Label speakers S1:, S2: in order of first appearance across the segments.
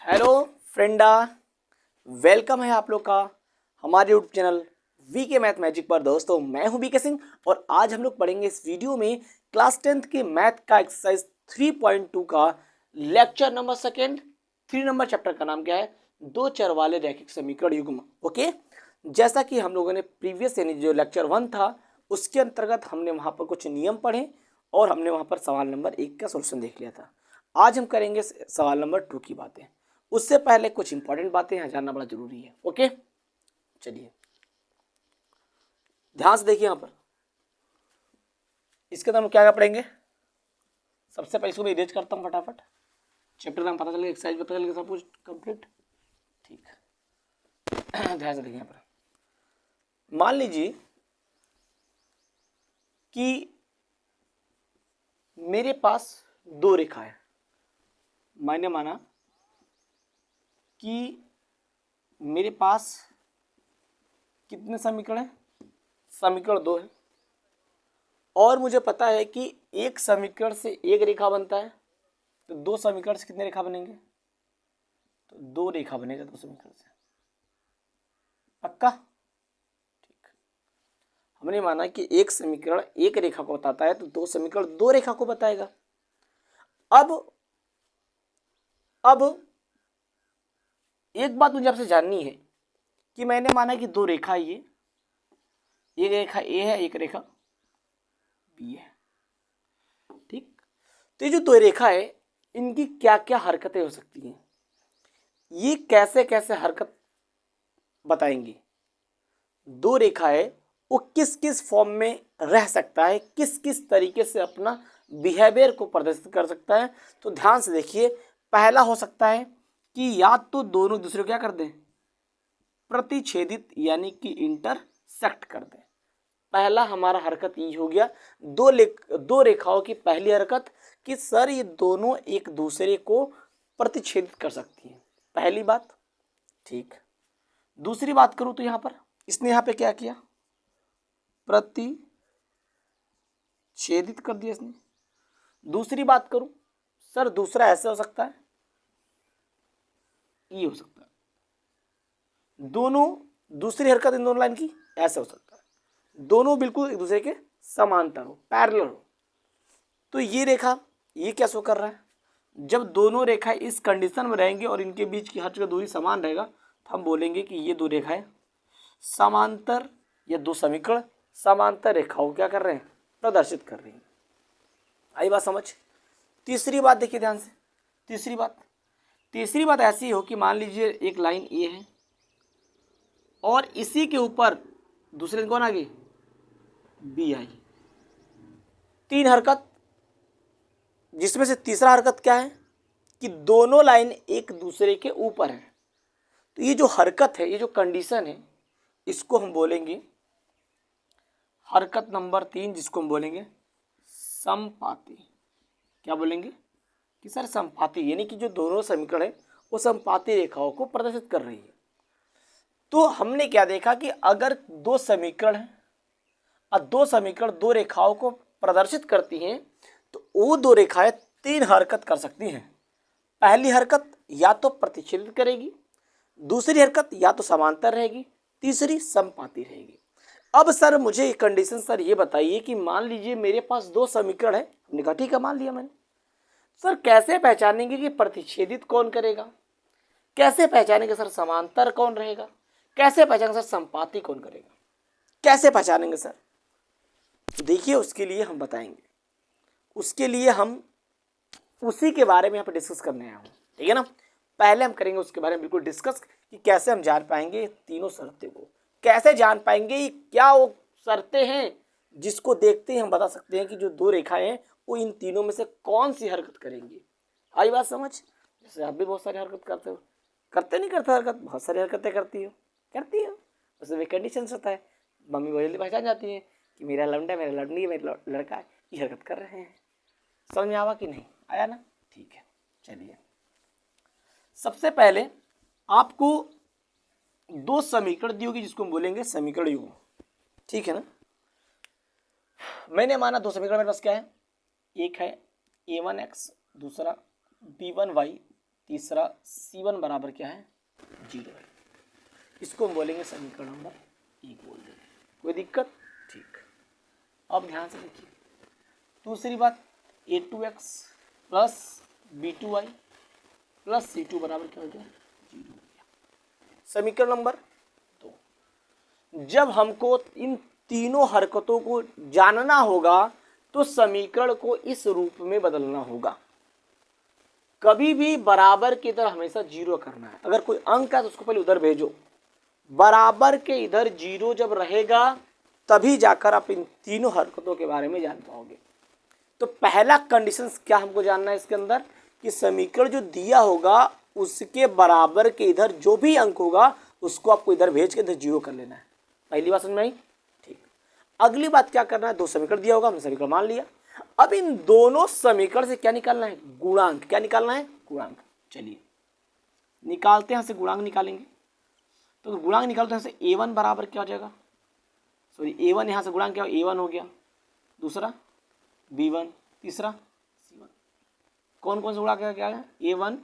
S1: Hello फ्रेंडा, welcome है आप लोग का हमारे यूट्यूब चैनल वी के मैथ मैजिक पर। दोस्तों मैं हूं बीके सिंह और आज हम लोग पढ़ेंगे इस वीडियो में क्लास 10th के मैथ का एक्सरसाइज 3.2 का lecture number second. 3 number chapter का नाम क्या है? दो चर वाले रैखिक समीकरण युग्म। ओके, जैसा कि हम लोगों ने प्रीवियस यानी जो लेक्चर 1 था उसके अंतर्गत हमने वहां पर कुछ नियम पढ़े और हमने वहां पर सवाल नंबर 1 का सोल्यूशन देख लिया था। आज हम करेंगे सवाल नंबर 2 की बातें। उससे पहले कुछ इंपॉर्टेंट बातें यहाँ जानना बड़ा जरूरी है। ओके, चलिए ध्यान से देखिए। यहाँ पर इसके अंदर हम क्या क्या पढ़ेंगे? सबसे पहले इसको मैं इरेज करता हूँ फटाफट। चैप्टर नाम पता चलेगा, एक्सरसाइज पता चलेगा, सब कुछ कंप्लीट। ठीक है, ध्यान से देखिए। यहाँ पर मान लीजिए कि मेरे पास दो रेखा है। मैंने माना कि मेरे पास कितने समीकरण हैं? समीकरण 2 है और मुझे पता है कि एक समीकरण से एक रेखा बनता है, तो दो समीकरण से कितने रेखा बनेंगे? तो दो रेखा बनेगा दो समीकरण से। पक्का? ठीक। हमने माना कि एक समीकरण एक रेखा को बताता है तो दो समीकरण दो रेखा को बताएगा। अब एक बात मुझे आपसे जाननी है कि मैंने माना कि दो रेखा ये, एक रेखा ए है, एक रेखा बी है। ठीक, तो ये जो दो रेखा है इनकी क्या क्या हरकतें हो सकती हैं, ये कैसे कैसे हरकत बताएंगे? दो रेखा है वो किस किस फॉर्म में रह सकता है, किस किस तरीके से अपना बिहेवियर को प्रदर्शित कर सकता है। तो ध्यान से देखिए। पहला हो सकता है कि या तो दोनों दूसरे को क्या कर दें? प्रतिच्छेदित यानी कि इंटरसेक्ट कर दें। पहला हमारा हरकत ये हो गया। दो रेखाओं की पहली हरकत कि सर ये दोनों एक दूसरे को प्रतिच्छेदित कर सकती हैं, पहली बात। ठीक, दूसरी बात करूं तो यहां पर इसने यहां पे क्या किया? प्रतिच्छेदित कर दिया इसने। दूसरी बात करूं, सर दूसरा ऐसे हो सकता है, ये हो सकता है। दोनों दूसरी हरकत इन दोनों लाइन की ऐसे हो सकता है, दोनों बिल्कुल एक दूसरे के समांतर हो, पैरेलल हो। तो ये रेखा ये क्या शो कर रहा है? जब दोनों रेखाएं इस कंडीशन में रहेंगी और इनके बीच की हर जगह दूरी समान रहेगा तो हम बोलेंगे कि ये दो रेखाएं समांतर या दो समीकरण समांतर रेखाओं क्या कर रहे हैं? प्रदर्शित कर रही हैं। आई बात समझ? तीसरी बात देखिए ध्यान से। तीसरी बात ऐसी हो कि मान लीजिए एक लाइन ए है और इसी के ऊपर दूसरे दिन कौन आ गई? B I. तीन हरकत, जिसमें से तीसरा हरकत क्या है कि दोनों लाइन एक दूसरे के ऊपर है। तो ये जो हरकत है, ये जो कंडीशन है, इसको हम बोलेंगे हरकत नंबर 3, जिसको हम बोलेंगे समपाती। क्या बोलेंगे? कि सर समपाती, यानी कि जो दोनों समीकरण है वो समपाती रेखाओं को प्रदर्शित कर रही है। तो हमने क्या देखा कि अगर दो समीकरण है और दो समीकरण दो रेखाओं को प्रदर्शित करती हैं तो वो दो रेखाएं तीन हरकत कर सकती हैं। पहली हरकत या तो प्रतिच्छेदित करेगी, दूसरी हरकत या तो समांतर रहेगी, तीसरी समपाती रहेगी। अब सर मुझे कंडीशन सर ये बताइए कि मान लीजिए मेरे पास दो समीकरण है। हमने कहा ठीक है, मान लिया मैंने। सर कैसे पहचानेंगे कि प्रतिच्छेदित कौन करेगा? कैसे पहचानेंगे सर समांतर कौन रहेगा? कैसे पहचानेंगे सर संपाती कौन करेगा? कैसे पहचानेंगे सर? तो देखिए उसके लिए हम बताएंगे, उसके लिए हम उसी के बारे में यहाँ पर डिस्कस करने आया हूँ। ठीक है ना? पहले हम करेंगे उसके बारे में बिल्कुल डिस्कस कि कैसे हम जान पाएंगे तीनों शर्तें को। कैसे जान पाएंगे क्या वो शर्तें हैं जिसको देखते ही हम बता सकते हैं कि जो दो रेखाएं हैं वो इन तीनों में से कौन सी हरकत करेंगी। आई बात समझ? जैसे आप भी बहुत सारी हरकत करते हो, करते नहीं करते हरकत? बहुत सारी हरकतें करती हो। उसमें भी कंडीशन होता है। मम्मी बोली पहचान जाती है कि मेरा लौंडा, मेरा लड़नी, मेरा लड़का है, ये हरकत कर रहे हैं। समझ में आवा कि नहीं आया ना? ठीक है, चलिए सबसे पहले आपको दो समीकरण दी होगी जिसको हम बोलेंगे समीकरण युग्म। ठीक है ना? मैंने माना दो समीकरण मेरे पास क्या है? एक है a1x, दूसरा b1y तीसरा C1 बराबर क्या है, 0 है। इसको हम बोलेंगे समीकरण नंबर 1 बोल देंगे। कोई दिक्कत? ठीक। अब ध्यान से देखिए दूसरी बात, a2x plus b2y plus c2 बराबर क्या हो गया, 0 हो गया। समीकरण नंबर 2, जब हमको इन तीनों हरकतों को जानना होगा तो समीकरण को इस रूप में बदलना होगा। कभी भी बराबर की तरह हमेशा 0 करना है। अगर कोई अंक है तो उसको पहले उधर भेजो, बराबर के इधर 0 जब रहेगा तभी जाकर आप इन तीनों हरकतों के बारे में जान पाओगे। तो पहला कंडीशन क्या हमको जानना है इसके अंदर, कि समीकरण जो दिया होगा उसके बराबर के इधर जो भी अंक होगा उसको आपको इधर भेज के इधर 0 कर लेना है। पहली बात समझ में आई? ठीक। अगली बात क्या करना है, दो समीकरण दिया होगा, हमने समीकरण मान लिया। अब इन दोनों समीकरण से क्या निकालना है, गुणांक। क्या निकालना है, गुणांक। चलिए निकालते हैं, यहाँ से गुणांक निकालेंगे। तो गुणांक निकालते हैं, यहाँ से a1 बराबर क्या हो जाएगा, सॉरी a1 यहाँ से गुणांक क्या, a1 हो गया, दूसरा b1, तीसरा c1। कौन कौन से गुणांक क्या है, a1,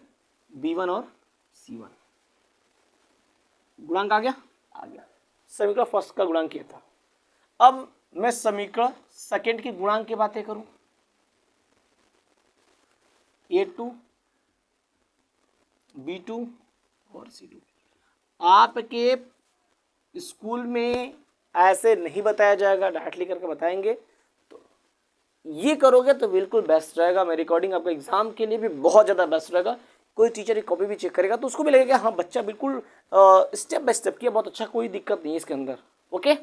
S1: b1 और c1। गुणांक आ गया, आ गया। समीकरण फर्स्ट का गुणांक ये था। अब मैं समीकरण सेकंड की गुणांक की बातें करूं, a2, b2 और c2। आपके स्कूल में ऐसे नहीं बताया जाएगा, डायरेक्टली करके बताएंगे। तो ये करोगे तो बिल्कुल बेस्ट रहेगा। मेरी रिकॉर्डिंग आपके एग्जाम के लिए भी बहुत ज़्यादा बेस्ट रहेगा। कोई टीचर की कॉपी भी चेक करेगा तो उसको भी लगेगा हाँ बच्चा बिल्कुल स्टेप बाय स्टेप किया, बहुत अच्छा, कोई दिक्कत नहीं है इसके अंदर। ओके,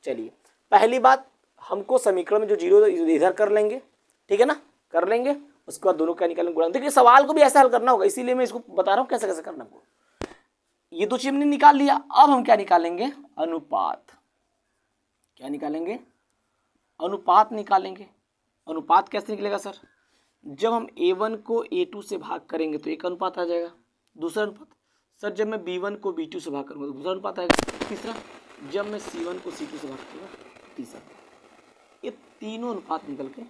S1: चलिए पहली बात, हमको समीकरण में जो 0 इधर कर लेंगे, ठीक है ना, कर लेंगे। उसके बाद दोनों क्या निकालेंगे, गुणांक। देखिए सवाल को भी ऐसा हल करना होगा, इसीलिए मैं इसको बता रहा हूँ कैसे कैसे करना होगा। ये दो चीज हमने निकाल लिया। अब हम क्या निकालेंगे, अनुपात। क्या निकालेंगे, अनुपात निकालेंगे। अनुपात कैसे निकलेगा सर, जब हम a1 को a2 से भाग करेंगे तो एक अनुपात आ जाएगा। दूसरा अनुपात सर, जब मैं b1 को b2 से भाग करूंगा तो दूसरा अनुपात आएगा। तीसरा, जब मैं c1 को c2 से भाग करूंगा तीसरा। ये तीनों अनुपात निकल के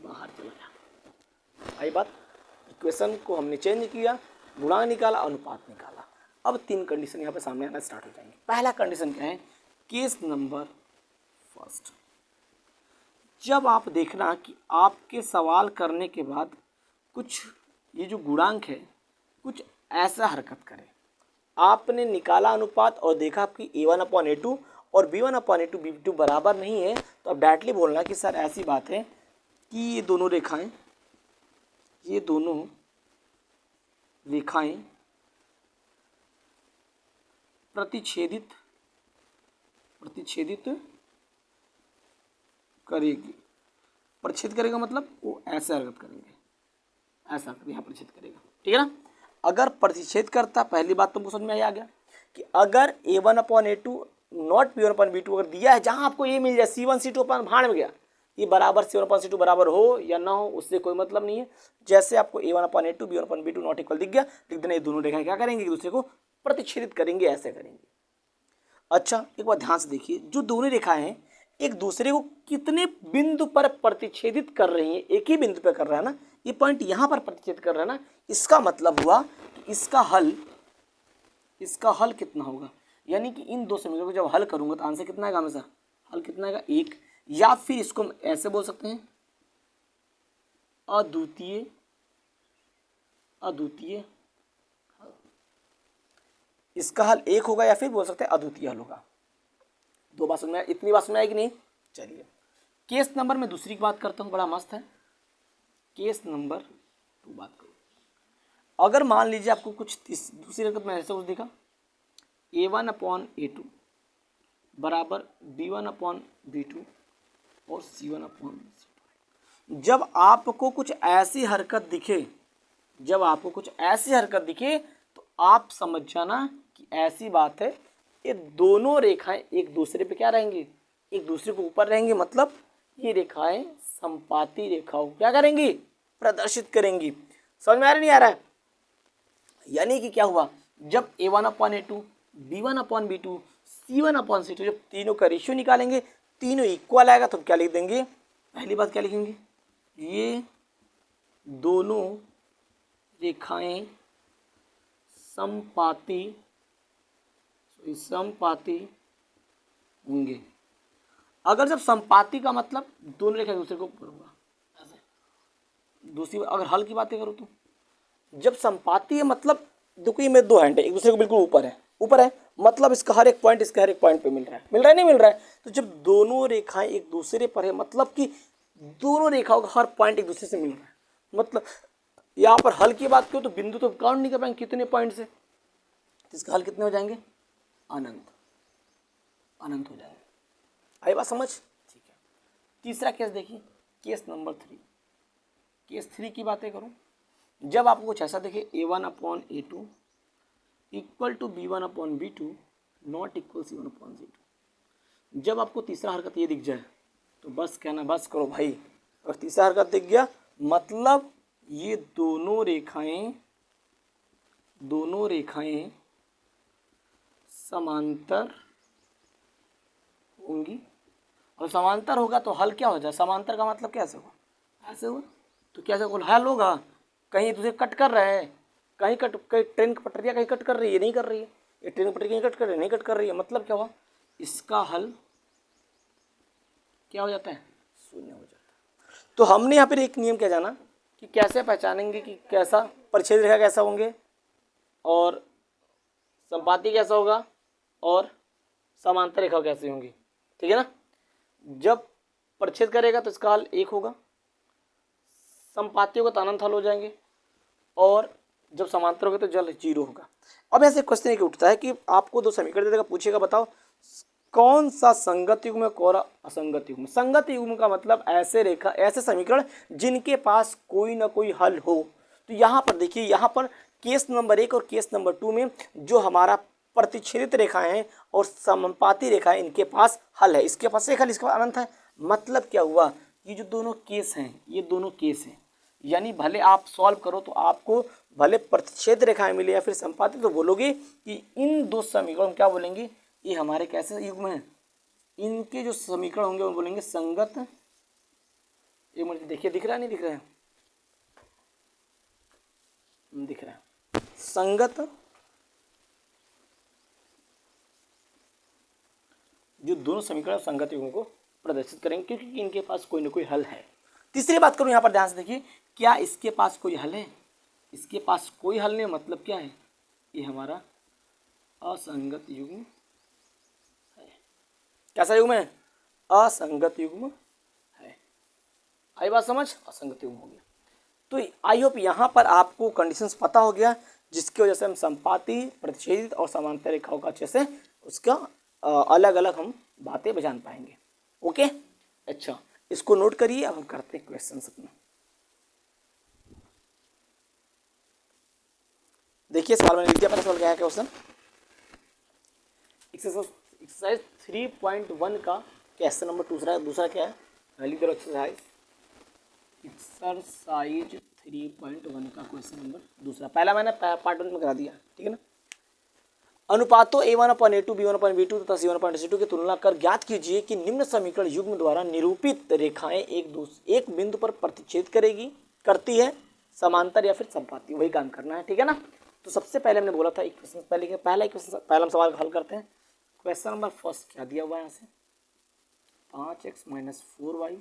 S1: बाहर चला गया। आई बात, इक्वेशन को हमने चेंज किया, गुणांक निकाला, अनुपात निकाला। अब तीन कंडीशन यहाँ पे सामने आना स्टार्ट हो जाएंगे। पहला कंडीशन क्या है, केस नंबर फर्स्ट, जब आप देखना कि आपके सवाल करने के बाद कुछ ये जो गुणांक है कुछ ऐसा हरकत करे। आपने निकाला अनुपात और देखा आपकी a1/a2 और b1/a2 b2 बराबर नहीं है, तो अब डायरेक्टली बोलना कि सर ऐसी बात है कि ये दोनों रेखाएं प्रतिच्छेदित करेगी। प्रतिच्छेद करेगा मतलब वो ऐसे हरकत करेंगे, ऐसा यहाँ प्रतिच्छेद करेगा, ठीक है ना। अगर प्रतिच्छेद करता, पहली बात तुमको समझ में आ गया कि अगर a1/a2 नॉट b1/b2 अगर दिया है, जहां आपको ये मिल जाए c1 c2 अपन भाड़ में गया, ये बराबर c1/c2 बराबर हो या ना हो उससे कोई मतलब नहीं है। जैसे आपको a1/a2 b1/b2 नॉट इक्वल दिख गया, लिख देना ये दोनों रेखाएं क्या करेंगे, एक दूसरे को प्रतिच्छेदित करेंगे, ऐसे करेंगे। अच्छा एक बार ध्यान से देखिए, जो दोनों रेखाएं हैं एक दूसरे को कितने बिंदु पर प्रतिच्छेदित कर रही हैं, एक ही बिंदु पर कर रहा है ना, ये पॉइंट यहाँ पर प्रतिच्छेद कर रहा है ना, इसका मतलब हुआ कि इसका हल कितना होगा, यानी कि इन दो समीकरणों को जब हल करूंगा तो आंसर कितना आएगा हमेशा, हल कितना आएगा, एक। या फिर इसको हम ऐसे बोल सकते हैं, अद्वितीय हल। इसका हल एक होगा या फिर बोल सकते हैं अद्वितीय हल होगा। दो बात समझ में, इतनी बात समझ आएगी नहीं। चलिए केस नंबर में दूसरी बात करता हूँ, बड़ा मस्त है। केस नंबर 2 बात करूँ, अगर मान लीजिए आपको कुछ दूसरी हरकत में ऐसे कुछ दिखा, a1/a2 बराबर b1/b2 और c1/c2। जब आपको कुछ ऐसी हरकत दिखे, तो आप समझ जाना कि ऐसी बात है, ये दोनों रेखाएं एक दूसरे पे क्या रहेंगी, एक दूसरे को ऊपर रहेंगी। मतलब ये रेखाएं संपाती रेखाओं क्या करेंगी, प्रदर्शित करेंगी। समझ में आ रहा नहीं आ रहा है? यानी कि क्या हुआ, जब a1/a2 b1/b2 c1/c2 जब तीनों का रेशियो निकालेंगे, तीनों इक्वल आएगा तो क्या लिख देंगे, पहली बात क्या लिखेंगे, ये दोनों रेखाएं समपाती समपाती होंगे। अगर जब समपाती का मतलब दोनों रेखा एक दूसरे को करूँगा ऐसे। दूसरी अगर हल की बातें करूँ तो जब समपाती है मतलब देखो ये मेरे दो हैंड है एक दूसरे को बिल्कुल ऊपर है मतलब इसका हर एक पॉइंट इसका हर एक पॉइंट पे मिल रहा है नहीं मिल रहा है। तो जब दोनों रेखाएं एक दूसरे पर है मतलब कि दोनों रेखाओं का हर पॉइंट एक दूसरे से मिल रहा है। मतलब यहाँ पर हल की बात करूँ तो बिंदु तो काउंट नहीं कर पाएंगे कितने पॉइंट से, तो इसका हल कितने हो जाएंगे? अनंत हो जाएंगे। आई बात समझ? ठीक है। तीसरा केस देखिए, केस नंबर 3। केस 3 की बातें करूं, जब आपको कुछ ऐसा देखे A1/A2 equal to B1/B2 not equal C1/C2। जब आपको तीसरा हरकत ये दिख जाए तो बस कहना बस करो भाई। अगर तीसरा हरकत दिख गया मतलब ये दोनों रेखाएं समांतर होंगी। और समांतर होगा तो हल क्या हो जाए? समांतर का मतलब कैसे होगा? ऐसे हुआ तो कैसे हल होगा? कहीं दूसरे कट कर रहे हैं, कहीं ट्रेन की पटरियाँ कहीं कट कर रही है, नहीं कर रही है। ये ट्रेन की पटरी कहीं कट कर रही है, नहीं कट कर रही है। मतलब क्या हुआ? इसका हल क्या हो जाता है? शून्य हो जाता है। तो हमने यहाँ पर एक नियम क्या जाना कि कैसे पहचानेंगे कि कैसा परिच्छेद रेखा कैसा होंगे और संपाती कैसा होगा और समांतर रेखा कैसे होंगी। ठीक है ना? जब परिच्छेद करेगा तो इसका हल 1 होगा, संपातियों का तो अनंत हल हो जाएंगे और जब समांतर होगा तो जल 0 होगा। अब ऐसे क्वेश्चन एक उठता है कि आपको दो समीकरण दे देगा, पूछेगा बताओ कौन सा संगत युग्म है कौन असंगत युग्म। संगत युग्म का मतलब ऐसे समीकरण जिनके पास कोई ना कोई हल हो। तो यहाँ पर देखिए, यहाँ पर केस नंबर 1 और केस नंबर 2 में जो हमारा प्रतिच्छेदित रेखाएं हैं और समानुपाती रेखाएं इनके पास हल है। इसके पास एक हल, इसके पास अनंत है। मतलब क्या हुआ? ये जो दोनों केस हैं ये दोनों केस हैं, यानी भले आप सॉल्व करो तो आपको भले प्रतिच्छेद रेखाएं मिले या फिर संपाती, तो बोलोगे कि इन दो समीकरण क्या बोलेंगे? ये हमारे कैसे युग्म हैं? इनके जो समीकरण होंगे वो बोलेंगे संगत। एक मिनट देखिए, दिख रहा है नहीं दिख रहा है? दिख रहा है। संगत जो दोनों समीकरण संगत युग्म को प्रदर्शित करेंगे क्योंकि इनके पास कोई ना कोई हल है। तीसरी बात करूं, यहाँ पर ध्यान से देखिए, क्या इसके पास कोई हल है? इसके पास कोई हल नहीं, मतलब क्या है? ये हमारा असंगत युग्म है। कैसा युग्म है? असंगत युग्म है। आई बात समझ? असंगत युग्म हो गया। तो आई होप यहाँ पर आपको कंडीशंस पता हो गया जिसकी वजह से हम संपाती, प्रतिच्छेदित और समांतर रेखाओं का अच्छे से उसका अलग अलग हम बातें जान पाएंगे। ओके, अच्छा इसको नोट करिए। अब हम करते हैं क्वेश्चन अपना। देखिए सवाल मैंने लिख दिया, पहला सवाल क्या है? क्वेश्चन एक्सरसाइज 3.1 का क्वेश्चन नंबर दूसरा क्या है? लिख दो एक्सरसाइज 3.1 का क्वेश्चन नंबर दूसरा। पहला मैंने पार्ट 1 में करा दिया, ठीक है ना? अनुपातों A1/A2 B1/B2 तथा C1/C2 की तुलना कर ज्ञात कीजिए कि निम्न समीकरण युग्म द्वारा निरूपित रेखाएं एक बिंदु पर प्रतिच्छेद करती है, समांतर या फिर संपाती। वही काम करना है, ठीक है ना? तो सबसे पहले हमने बोला था एक क्वेश्चन पहला हम सवाल हल करते हैं। क्वेश्चन नंबर फर्स्ट क्या दिया हुआ है? यहाँ से 5x - 4y +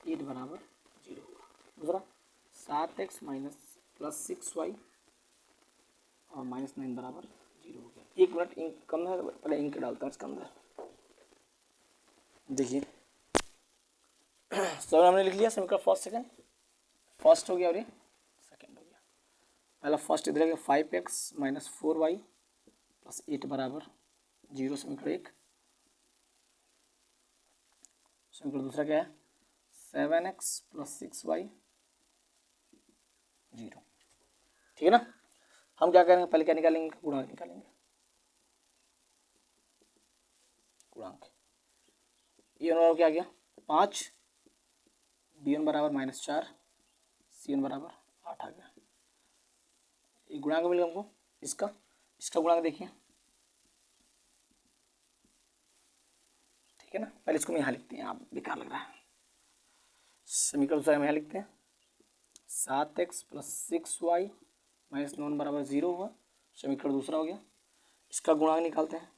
S1: 8 बराबर 0 होगा। दूसरा 7x - 6y और -9 बराबर 0 हो गया। एक मिनट, इंक कम है, पहले इंक डालता हूँ इसके अंदर। देखिए सर हमने लिख लिया समीकरण फर्स्ट हो गया और ये सेकंड हो गया। पहला फर्स्ट इधर है 5x - 4y + 8 बराबर 0 समीकरण 1। समीकरण दूसरा क्या है? 7x + 6y 0। ठीक है ना? हम क्या करेंगे? पहले क्या निकालेंगे? गुणांक निकालेंगे। गुणांक ये क्या आ गया? 5, B1 बराबर -4, C1 बराबर 8 आ गया। ये गुणांक मिल गया हमको। इसका गुणांक देखिए, ठीक है ना? पहले इसको हम यहाँ लिखते हैं, आप बेकार लग रहा है। समीकरण दूसरा हम यहाँ लिखते हैं 7x + 6y - 9 बराबर 0 हुआ। समीकरण दूसरा हो गया। इसका गुणांक निकालते हैं।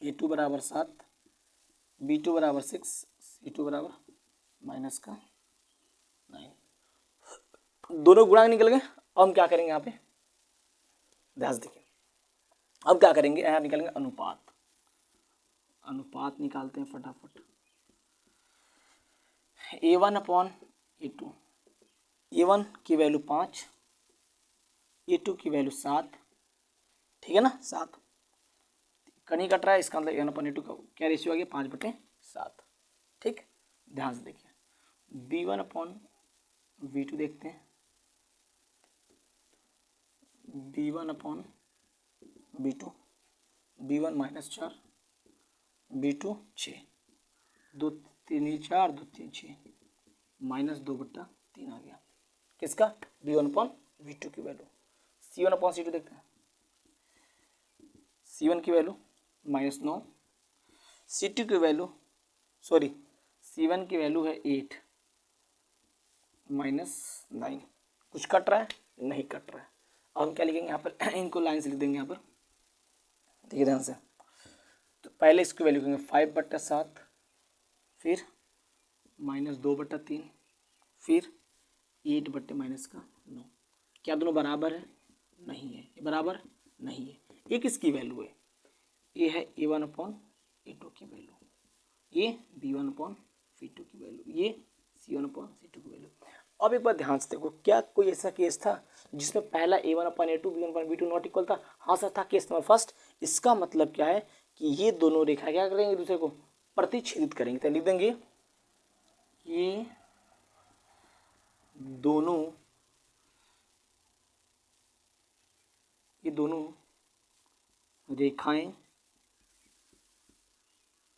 S1: A2 बराबर 7, B2 बराबर 6, C2 बराबर माइनस का 9। दोनों गुणांक निकल गए। अब हम क्या करेंगे यहाँ पे, ध्यान से देखिए। अब क्या करेंगे, यहाँ निकालेंगे अनुपात। अनुपात निकालते हैं फटाफट। A1 अपॉन A2, A1 की वैल्यू 5, A2 की वैल्यू 7, ठीक है ना, 7 कहीं कट रहा है, इसका मतलब A1 अपॉन A2 का क्या रेशियो आ गया, 5/7। ठीक, ध्यान से देखिए। B1 अपॉन V2 देखते हैं। B1 upon B2, B1 -4, B2 6, 2 3 4, 2 3 6, -2/3 आ गया। किसका, B1 अपॉन V2 की वैल्यू। C1 अपॉन C2 देखते हैं। C1 की वैल्यू -9, C2 की वैल्यू C1 की वैल्यू है 8 -9। कुछ कट रहा है, नहीं कट रहा है। अब हम क्या लिखेंगे यहाँ पर, इनको लाइन से लिख देंगे यहाँ पर, देखिए ध्यान से। तो पहले इसकी वैल्यू करेंगे 5/7, फिर -2/3, फिर 8/-9। क्या दोनों बराबर है, नहीं है, ये बराबर नहीं है। ये किसकी वैल्यू है, ये है A1 अपॉन A2 की वैल्यू, ये B1 अपॉन V2 की वैल्यू, ये C1 अपॉन C2 की वैल्यू। अब एक बार ध्यान से देखो, क्या कोई ऐसा केस था जिसमें पहला A1 upon A2 B1 upon V2 not equal था? हाँ सर था, केस नंबर फर्स्ट। इसका मतलब क्या है कि ये दोनों रेखा क्या करेंगे, दूसरे को प्रतिच्छेदित करेंगे। तो लिख देंगे ये दोनों रेखाएं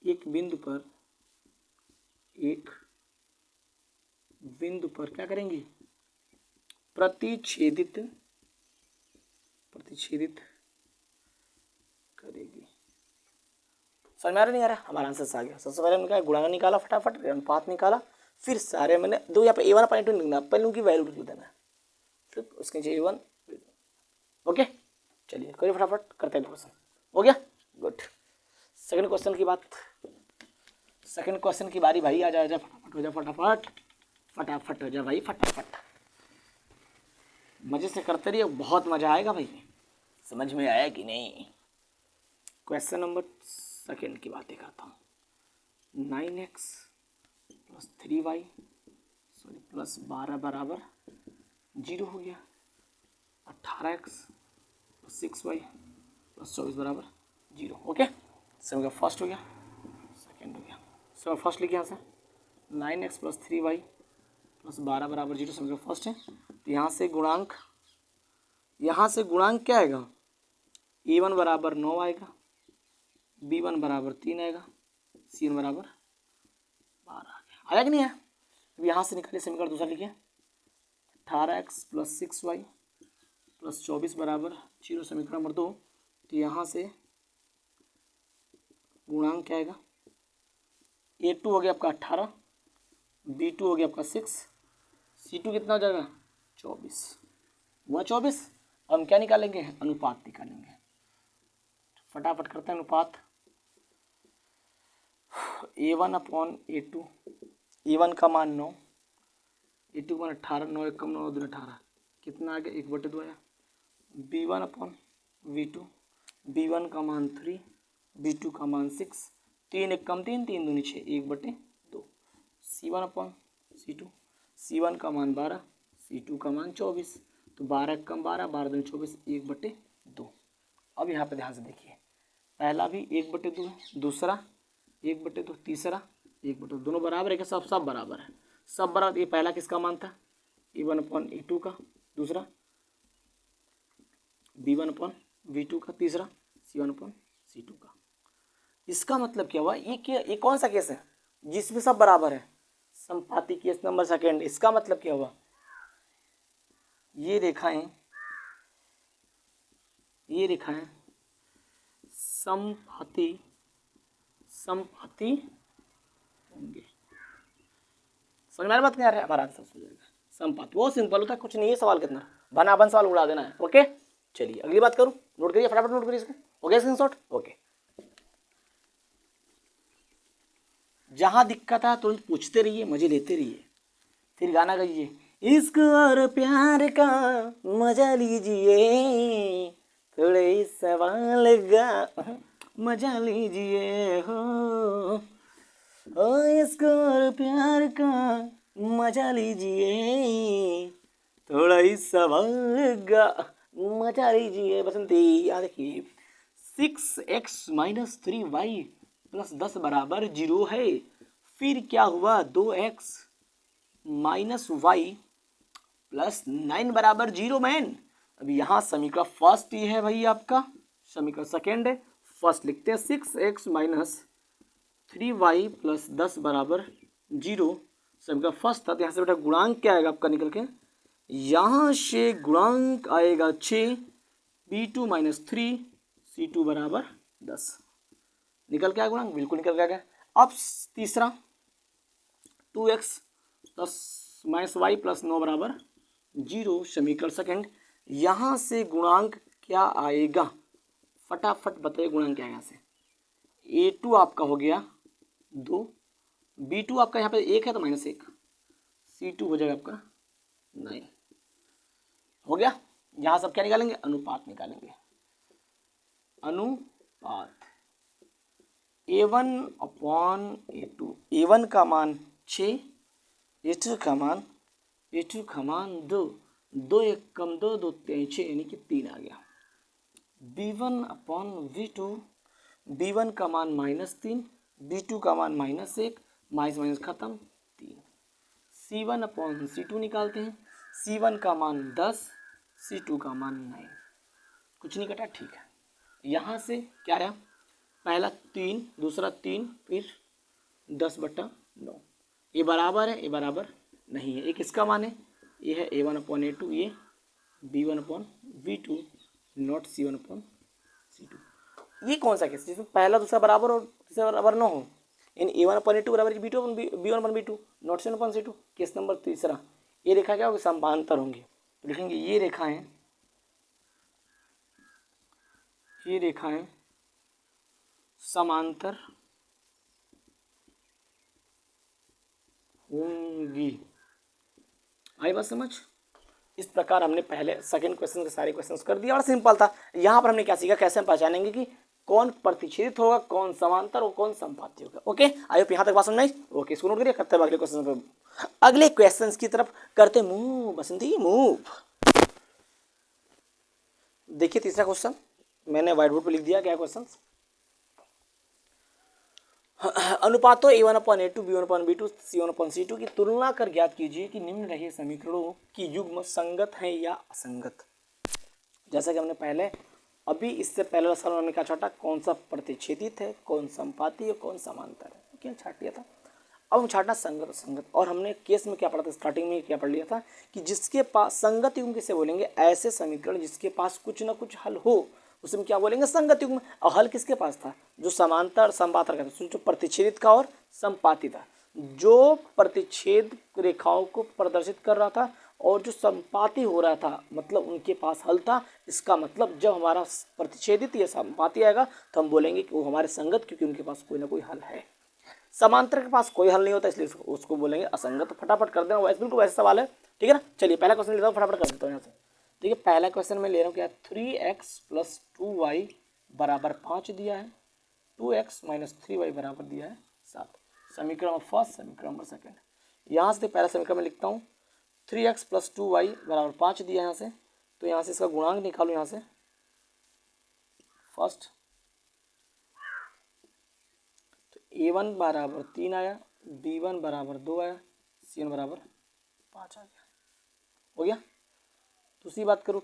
S1: एक बिंदु पर क्या करेंगी, प्रतिच्छेदित करेगी। समझ में आ रहा नहीं आ रहा, हमारा आंसर आ गया। सबसे पहले हमने क्या गुणांक निकाला, फटाफट अनुपात निकाला, फिर सारे मैंने दो यहाँ पे A1 अपॉन A2 लिखना, पहले उनकी वैल्यू लिख देना, फिर उसके नीचे A1। ओके, चलिए करिए फटाफट, करते हैं क्वेश्चन। हो गया, गुड। सेकंड क्वेश्चन की बात, सेकंड क्वेश्चन की बारी भाई। आ जा फटाफट हो जा, फटाफट हो जा भाई, फटाफट। मजे से करते रहिए, बहुत मजा आएगा भाई। समझ में आया कि नहीं? क्वेश्चन नंबर सेकंड की बातें करता हूँ। 9x + 3y + 12 बराबर 0 हो गया। 18x + 6y + 24 बराबर 0। ओके, सब का फर्स्ट हो गया, सेकंड हो गया। सब फर्स्ट लिखे यहाँ से 9x + 3y + 12 बराबर 0, सब का फर्स्ट है। तो यहाँ से गुणांक क्या आएगा, A1 बराबर 9 आएगा, B1 बराबर 3 आएगा, C1 बराबर 12 आया कि नहीं आया? अब यहाँ से निकालिए समीकरण दूसरा लिखिए। 18x + 6y + 24 बराबर 0, समीकरण नंबर 2। तो यहाँ से गुणांक क्या आएगा, A2 हो गया आपका 18, B2 हो गया आपका 6, C2 कितना हो जाएगा 24, हुआ 24। अब हम क्या निकालेंगे, अनुपात निकालेंगे। फटाफट करते हैं अनुपात। A1 अपॉन A2, A1 का मान 9, A2 का मान 18, 9 1 9 2 18, कितना आ गया 1/2 आया। B1 अपॉन V2, B1 का मान 3, B2 का मान 6, 3 1 3, 3 दूनी 6, 1/2। C1 अपॉन C2, C1 का मान 12, C2 का मान 24, तो 12 कम 12, 12 दूनी 24, 1/2। अब यहाँ पे ध्यान से देखिए, पहला भी 1/2 है, दूसरा 1/2, तीसरा 1/2, दोनों बराबर है क्या, सब बराबर है, सब बराबर। ये पहला किसका मान था, A1 अपॉन A2 का, दूसरा B1 अपॉन V2 का, तीसरा C1 अपॉन C2 का। इसका मतलब क्या हुआ, ये कौन सा केस है जिसमें सब बराबर है, संपाती केस नंबर सेकेंड। इसका मतलब क्या हुआ, ये रेखाएं संपाती होंगे। समझ में आ रहा बात, नहीं आ रहा है, हमारा आंसर हो जाएगा संपात। वो सिंपल होता है, कुछ नहीं है सवाल कितना, बनाबन सवाल उड़ा देना है। ओके चलिए अगली बात करूं, नोट करिए फटाफट, नोट करिए इसको। Okay screenshot. ओके जहां दिक्कत है तुरंत पूछते रहिए, मजे लेते रहिए। फिर गाना गाइए, इश्क और प्यार का मजा लीजिए, थोड़े इस सवाल का मजा लीजिए हो, ओ इश्क और प्यार का मजा लीजिए, थोड़ा इस सवाल का मजा लीजिए। बसंती यहाँ देखिए 6x-3y प्लस 10 बराबर 0 है। फिर क्या हुआ 2x माइनस वाई प्लस 9 बराबर 0 मैन। अब यहाँ समीकरण फर्स्ट ये है भाई आपका, समीकरण सेकेंड है। फर्स्ट लिखते हैं 6x-3y प्लस 10 बराबर 0, समीकरण फर्स्ट था। तो यहाँ से बेटा गुणांक क्या आएगा आपका निकल के, यहाँ से गुणांक आएगा 6, b2 माइनस 3 c2 बराबर 10। निकल के आया गुणांक, बिल्कुल निकल के आ गया। अब तीसरा 2x plus minus Y plus 9 बराबर 0, समीकरण सेकेंड। यहाँ से गुणांक क्या आएगा, फटाफट बताइए गुणांक क्या है। यहाँ से a2 आपका हो गया 2, b2 आपका यहाँ पे 1 है तो माइनस 1, c2 हो जाएगा आपका 9। हो गया। यहाँ सब क्या निकालेंगे, अनुपात निकालेंगे। अनुपात a1 अपॉन a2, a1 का मान 6, a2 का मान 2, 2 1 कम 2, 2 3 6 यानी कि 3 आ गया। b1 अपॉन v2, b1 का मान -3, b2 का मान -1, माइनस माइनस खत्म 3। c1 अपॉन c2 निकालते हैं, c1 का मान 10, c2 का मान 9, कुछ नहीं कटा, ठीक है। यहाँ से क्या आया, पहला 3, दूसरा 3, फिर 10/9। ये बराबर है, ये बराबर नहीं है। एक इसका मान है, ये है a1 अपॉन a2, ये b1 upon v2 not c1 upon c2। ये कौन सा केस जिसमें पहला दूसरा बराबर और तीसरा बराबर ना हो, यानी a1 अपॉन a2 बराबर b2 upon b1 upon b2 not c1 upon c2। Case number तीसरा, ये रेखा क्या होगी, समांतर होंगे। तो लिखेंगे ये रेखाएं, ये रेखाएं समांतर होंगी। आई बात समझ। इस प्रकार हमने पहले सेकंड क्वेश्चन के सारे क्वेश्चंस कर दिया और सिंपल था। यहाँ पर हमने क्या सीखा, कैसे हम पहचानेंगे कि कौन प्रतिच्छेदित होगा, कौन समांतर और कौन समपाती होगा। ओके आई होप यहाँ तक बात समझ आई। ओके इसको नोट करिए, करते हैं अगले क्वेश्चन पर, अगले क्वेश्चन की तरफ करते मूव बसंती मूव। देखिए तीसरा क्वेश्चन मैंने व्हाइट बोर्ड पर लिख दिया, क्या क्वेश्चन, अनुपातों a1 upon a2, b1 upon b2, c1 upon c2 की तुलना कर ज्ञात कीजिए कि निम्न रहे समीकरणों की युग्म संगत है या असंगत। जैसा कि हमने पहले अभी इससे पहले वाला सवाल हमने क्या छाटा, कौन सा प्रतिच्छेदित है, कौन समपाती है, कौन समांतर है, क्या छाट लिया था। अब हम छाटना संगत असंगत। और हमने केस में क्या पढ़ा था, स्टार्टिंग में क्या पढ़ लिया था कि जिसके पास संगत युग्म किसे बोलेंगे, ऐसे समीकरण जिसके पास कुछ ना कुछ हल हो उसमें क्या बोलेंगे, संगत युग्म। और हल किसके पास था, जो समांतर समपातर का था, जो प्रतिच्छेदित का और समपाती था, जो प्रतिच्छेद रेखाओं को प्रदर्शित कर रहा था और जो समपाती हो रहा था, मतलब उनके पास हल था। इसका मतलब जब हमारा प्रतिच्छेदित या समपाती आएगा तो हम बोलेंगे कि वो हमारे संगत, क्योंकि उनके पास कोई ना कोई हल है। समांतर के पास कोई हल नहीं होता, इसलिए उसको बोलेंगे असंगत। तो फटाफट कर देना, वैसे बिल्कुल वैसे सवाल है, ठीक है ना। चलिए पहला क्वेश्चन लेता हूँ, फटाफट कर देता हूँ यहाँ से। ठीक है, पहला क्वेश्चन मैं ले रहा हूँ क्या, 3x प्लस 2y बराबर 5 दिया है, 2x माइनस 3y बराबर दिया है 7। समीकरण नंबर फर्स्ट, समीकरण नंबर सेकेंड। यहाँ से पहला समीकरण में लिखता हूँ 3x प्लस 2y बराबर 5 दिया है यहाँ से, तो यहाँ से इसका गुणांक निकालो। यहाँ से फर्स्ट तो a1 बराबर 3 आया, b1 बराबर 2 आया, c1 बराबर 5 आ गया। हो गया। दूसरी बात करूँ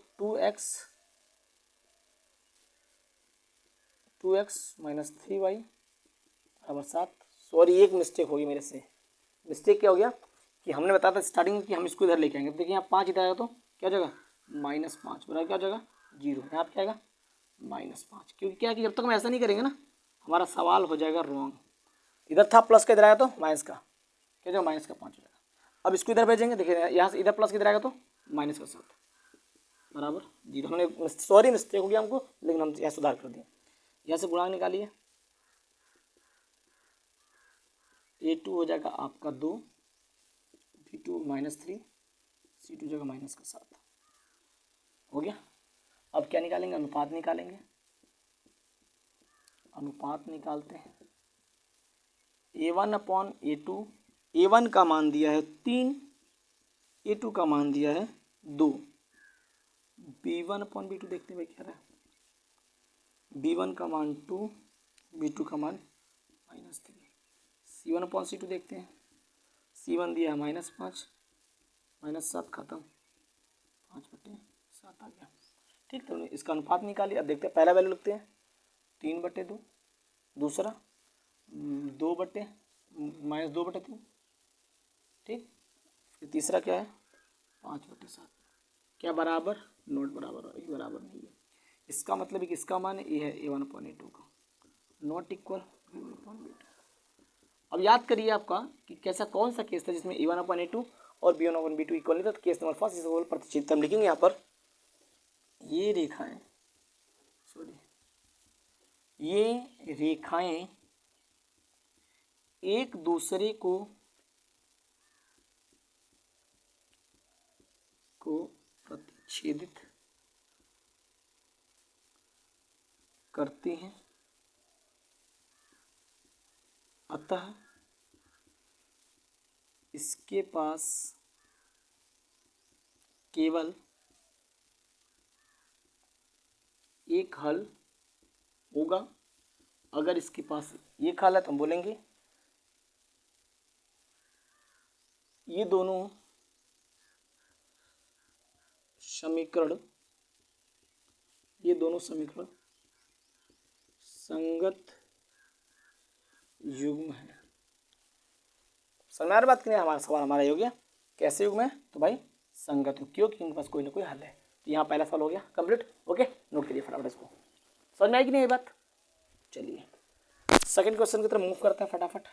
S1: 2x माइनस 3y बराबर 7। सॉरी एक मिस्टेक होगी मेरे से। मिस्टेक क्या हो गया कि हमने बताया था स्टार्टिंग में कि हम इसको इधर लेके आएंगे। देखिए यहाँ 5 इधर आएगा तो क्या हो जाएगा, -5 बराबर क्या हो जाएगा 0। यहाँ पे क्या आएगा -5, क्योंकि क्या है कि जब तक हम ऐसा नहीं करेंगे ना हमारा सवाल हो जाएगा रॉन्ग। इधर था प्लस का, इधर आया तो माइनस का, क्या हो जाएगा -5 हो जाएगा। अब इसको इधर भेजेंगे, देखिए यहाँ से इधर प्लस किधर आएगा तो -7। बराबर 0। हमने सॉरी मिस्टेक हो गया हमको, लेकिन हम यहाँ सुधार कर दिए। यहाँ से गुणांक निकालिए, A2 हो जाएगा आपका 2, B2 -3, C2 जगह -7 हो गया। अब क्या निकालेंगे, अनुपात निकालेंगे। अनुपात निकालते हैं, A1/A2, A1 का मान दिया है 3, A2 का मान दिया है 2, B1/B2 देखते हैं भाई क्या रहा है। B1 का मान 2, B2 का मान -3, C1/C2 देखते हैं। C1 दिया है -5, -7 खत्म, 5/7 आ गया। ठीक, तो इसका अनुपात निकालिए। अब देखते हैं, पहला वैल्यू लिखते हैं 3/2, दूसरा 2/-2/3, ठीक। फिर तीसरा क्या है 5/7, क्या बराबर, नोट बराबर, ये बराबर नहीं है। इसका मतलब है कि इसका मान ये है A1/A2 का, नॉट इक्वल B1/B2। अब याद करिए आपका कि कैसा कौन सा केस था जिसमें A1/A2 और B1/B2 इक्वल नहीं था। तो केस नंबर फर्स्ट इसे बोल प्रतिचित हम लिखेंगे यहाँ पर, ये रेखाएं, सॉरी, ये रेखाएं एक दूसरे को प्रतिच्छेदित करती हैं, अतः इसके पास केवल एक हल होगा। अगर इसके पास एक हल है तो हम बोलेंगे ये दोनों समीकरण संगत युग्म है। समझ आ रही बात की नहीं, हमारा सवाल हमारा ये हो गया कैसे युग्म है, तो भाई संगत, क्योंकि उनके पास कोई ना कोई हल है। तो यहाँ पहला सवाल हो गया कंप्लीट। ओके, नोट करिए फटाफट इसको। समझ में आएगी नहीं ये बात। चलिए सेकंड क्वेश्चन की तरफ मूव करते हैं फटाफट।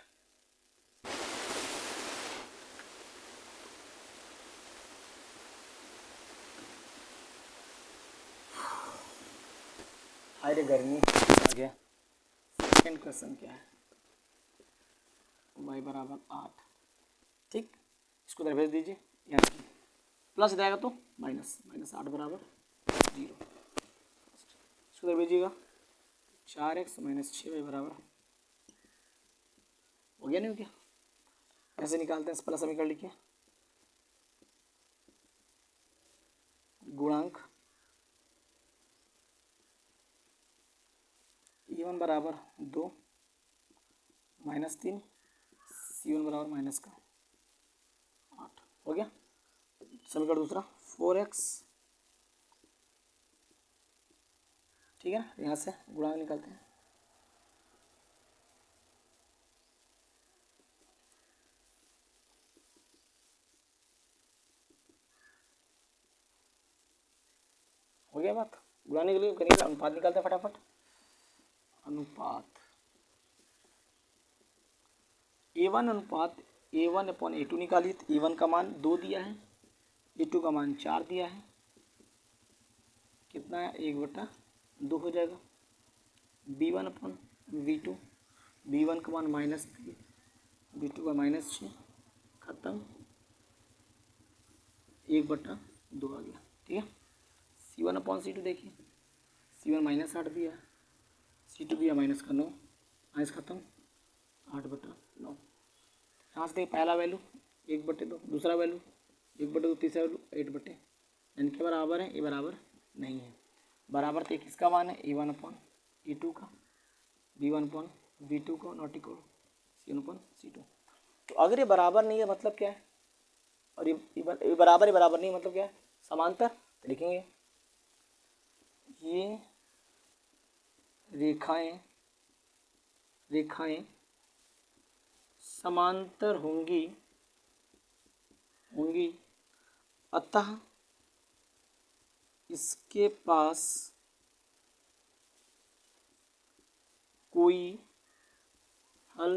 S1: अरे गर्मी आ गया। सेकंड क्वेश्चन क्या है, y बराबर 8, ठीक। इसको इधर भेज दीजिए, यहाँ प्लस जाएगा तो -8 बराबर 0। इसको इधर भेजिएगा, 4x - 6y बराबर, हो गया नहीं हो गया। ऐसे निकालते हैं, पहला समीकरण लिखिए, गुणांक E1 बराबर 2 -3, C1 बराबर -8 हो गया। समीकरण दूसरा 4x, ठीक है ना। यहाँ से गुणांक निकालते हैं, हो गया बात। गुणाने के लिए करेंगे, अनुपात निकालते हैं फटाफट। अनुपात A1 अनुपात A1/A2 निकालिए। तो A1 का मान 2 दिया है, A2 का मान 4 दिया है, कितना है 1/2 हो जाएगा। B1/V2, B1 का मान -3, B2 का -6, खत्म, 1/2 आ गया, ठीक है। C1/C2 देखिए, C1 -8 दिया है, C2 दिया -9, खत्म, 8/9। यहाँ से देखिए पहला वैल्यू 1/2, दूसरा वैल्यू 1/2, तीसरा वैल्यू 8/, यानी कि बराबर है, ये बराबर नहीं है। बराबर तो किसका मान है A1/A2 का, B1/B2 को, नॉट इक्वल C1/C2। तो अगर ये बराबर नहीं है मतलब क्या है, और ये बराबर नहीं मतलब क्या है, समांतर। तो लिखेंगे ये रेखाएं समांतर होंगी, अतः इसके पास कोई हल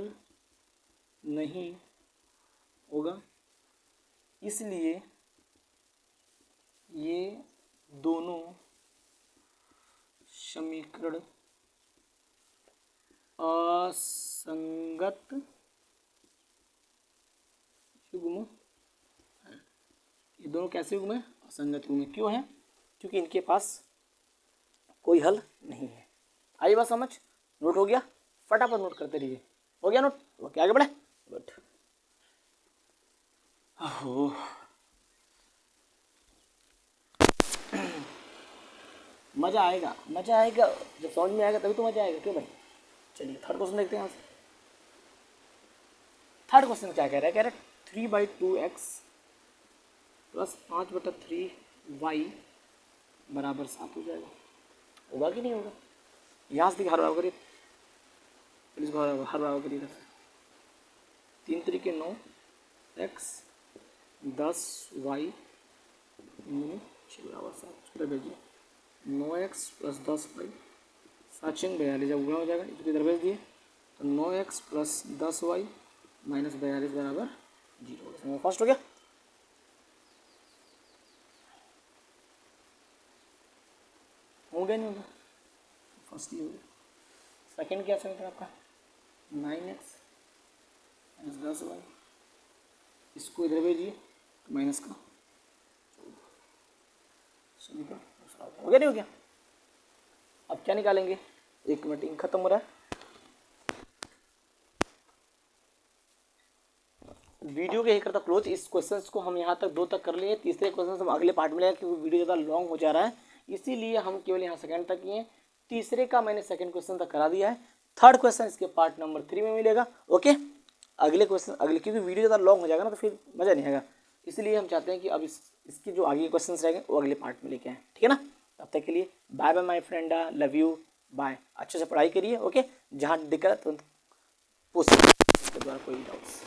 S1: नहीं होगा, इसलिए ये दोनों समीकरण असंगत युग्म है। ये दोनों कैसे युग्म है? असंगत युग्म। क्यों है? क्योंकि इनके पास कोई हल नहीं है। आई बात समझ? नोट हो गया? फटाफट नोट करते रहिए। हो गया नोट? ओके, आगे बढ़े। गुड। ओह, मजा आएगा, मजा आएगा जब समझ में आएगा, तभी तो मजा आएगा। क्यों भाई? चलिए थर्ड क्वेश्चन देखते हैं यहाँ से। थर्ड क्वेश्चन क्या कह रहा है? कह रहा है 3/2x प्लस 5/3y बराबर 7 हो जाएगा। होगा कि नहीं होगा? यहाँ से देखिए, हर बराबर करिए, प्लीज हर बराबर करिए। 3 3 9 x 10y 6 बराबर 7 भेजिए। 9x प्लस 10y 7×42 जब गुणा हो जाएगा इसको इधर भेज दिए तो 9x प्लस 10y माइनस 42 बराबर 0। फर्स्ट हो गया। हो गया नहीं होगा? फर्स्ट ही हो गया। सेकेंड क्या चल रहा है आपका? 9x माइनस 10y, इसको इधर भेजिए तो माइनस का 14। हो गया नहीं हो गया? अब क्या निकालेंगे? एक मिनट, खत्म हो रहा है। वीडियो के ही करता क्लोज। इस क्वेश्चंस को हम यहाँ तक 2 तक कर लिए। तीसरे क्वेश्चन हम अगले पार्ट में लेंगे क्योंकि वीडियो ज़्यादा लॉन्ग हो जा रहा है, इसीलिए हम केवल यहाँ सेकंड तक किए। तीसरे का मैंने सेकंड क्वेश्चन तक करा दिया है। थर्ड क्वेश्चन इसके पार्ट नंबर 3 में मिलेगा। ओके, अगले क्वेश्चन क्योंकि वीडियो ज़्यादा लॉन्ग हो जाएगा ना तो फिर मज़ा नहीं आएगा, इसलिए हम चाहते हैं कि अब इसकी जो आगे क्वेश्चन रहेंगे वो अगले पार्ट में लेके आएँ। ठीक है ना? तब तक के लिए bye bye my friend, love you, bye. अच्छे से पढ़ाई करिए। ओके, जहाँ दिक्कत तुरंत पूछ सकते, इसके द्वारा कोई डाउट्स